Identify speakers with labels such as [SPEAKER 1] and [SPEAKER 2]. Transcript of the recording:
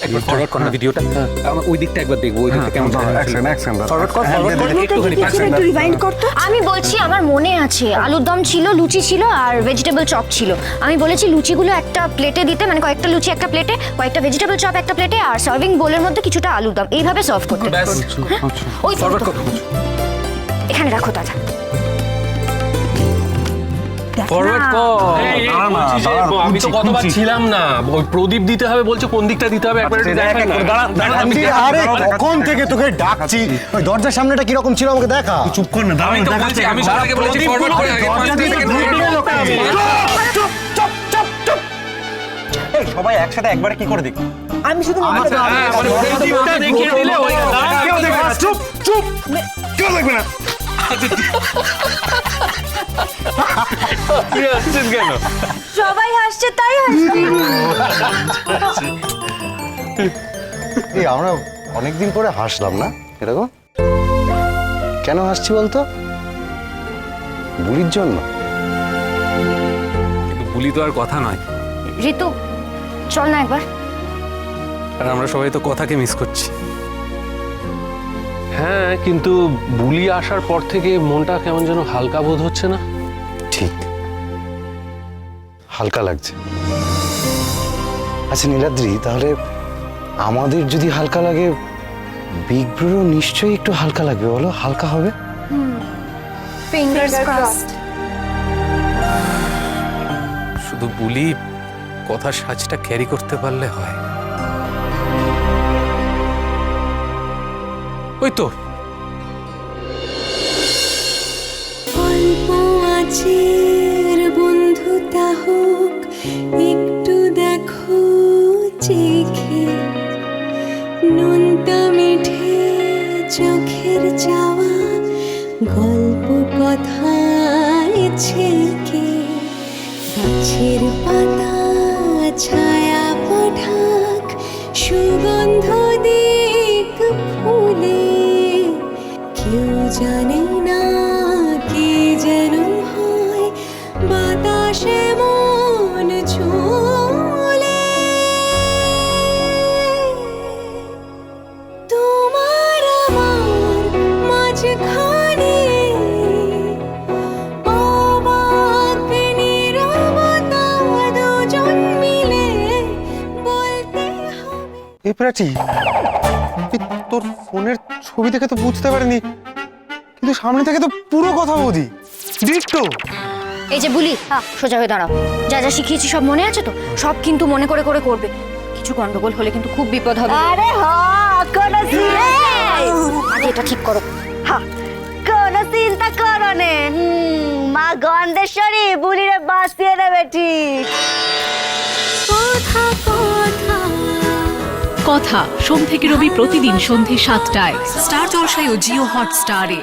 [SPEAKER 1] একবার ফরওয়ার্ড কর না ভিডিওটা, আমার ওই দিকটা একবার দেখবো, ওই দিকটা কেমন ফরওয়ার্ড কর,
[SPEAKER 2] একটু রিভাইন্ড কর তো।
[SPEAKER 3] আমি বলছি আমার মনে আছে আলুর দম ছিল, লুচি ছিল আর ভেজিটেবল চপ ছিল। আমি বলেছি লুচিগুলো একটা প্লেটে দিতে, মানে কয়েকটা লুচি একটা প্লেটে, কয়েকটা ভেজিটেবল চপ একটা প্লেটে, আর সার্ভিং বোলের মধ্যে কিছুটা আলুর দম, এইভাবে সার্ভ করতে। ওই
[SPEAKER 1] ফরওয়ার্ড কর,
[SPEAKER 3] এখানে রাখো দাদা।
[SPEAKER 4] ফরওয়ার্ড কর। আমি তো কতবার ছিলাম না, ওই প্রদীপ দিতে হবে বলছে, কোন দিকটা দিতে হবে একবার একটু দেখান না।
[SPEAKER 5] আরে কখন থেকে তোকে ডাকছি, ওই দরজার সামনেটা কিরকম ছিল আমাকে দেখা। চুপ কর না,
[SPEAKER 4] আমি তো বলছি, আমি সবাইকে বলেছি ফরওয়ার্ড করে আগে 5 সেকেন্ড
[SPEAKER 5] এই সবাই একসাথে একবারে কি করে দেখি?
[SPEAKER 2] আমি শুধু
[SPEAKER 4] প্রদীপটা দেখিয়ে দিলে ওই
[SPEAKER 5] কেউ দেখবে না, চুপ চুপ, কেউ দেখবে না।
[SPEAKER 4] কি আসছেন কেন?
[SPEAKER 2] সবাই হাসছে তাই হাসছি।
[SPEAKER 5] এই আমরা অনেকদিন পরে হাসলাম না এরকম? কেন হাসছি বলতো? বুড়ির জন্য।
[SPEAKER 1] কিন্তু বুলি তো আর কথা নয়,
[SPEAKER 3] ঋতু চল না একবার।
[SPEAKER 1] আর আমরা সবাই তো কথাকে মিস করছি।
[SPEAKER 4] হ্যাঁ, কিন্তু বুলি আসার পর থেকে মনটা কেমন যেন হালকা বোধ হচ্ছে না?
[SPEAKER 5] ঠিক, হালকা লাগছে। আচ্ছা নীলাদ্রি, তাহলে আমাদের যদি হালকা লাগে, বিগ ব্রোরও নিশ্চয়ই একটু হালকা লাগবে, বলো? হালকা হবে।
[SPEAKER 3] Fingers crossed.
[SPEAKER 1] শুধু বুলি কথার সাজটা ক্যারি করতে পারলে হয়। ওই তো
[SPEAKER 6] অল্প আছের বন্ধুতা হোক, একটু দেখো চেখে, নোনতা মিঠে চোখের চাওয়া, গল্প কথায় ছেকে, গাছের পাতা ছায়া পাঠাক, সুগন্ধ দিক ফুলে, কেউ জানে না কে যেন হয় বাতাসে মন ঝুলে। তোমার আমার মাঝখানে অবাক নীরবতা, দুজন মিলে বলতে হবে।
[SPEAKER 5] এই প্রাচী, তোর ফোনের ছবি দেখে তো বুঝতে পারিনি, কিন্তু সামনে থেকে তো পুরো কথা বৌদি ডিট্টো।
[SPEAKER 3] এই যে বুলি, সোজা হয়ে দাঁড়াও। যা যা শিখিয়েছি সব মনে আছে তো? সব কিন্তু মনে করে করে করবে। কিছু গন্ডগোল হলে কিন্তু খুব বিপদ হবে।
[SPEAKER 2] আরে হ্যাঁ, কোনো
[SPEAKER 3] আগে এটা ঠিক করো।
[SPEAKER 2] কোনো চিন্তা করো নে। মা গন্ধেশ্বরী বুড়িরে বাঁচিয়ে নেবে ঠিক।
[SPEAKER 6] কথা কথা
[SPEAKER 7] কথা সোম থেকে রবি প্রতিদিন সন্ধ্যে ৭টায় স্টার জলসায় ও জিও হটস্টারে।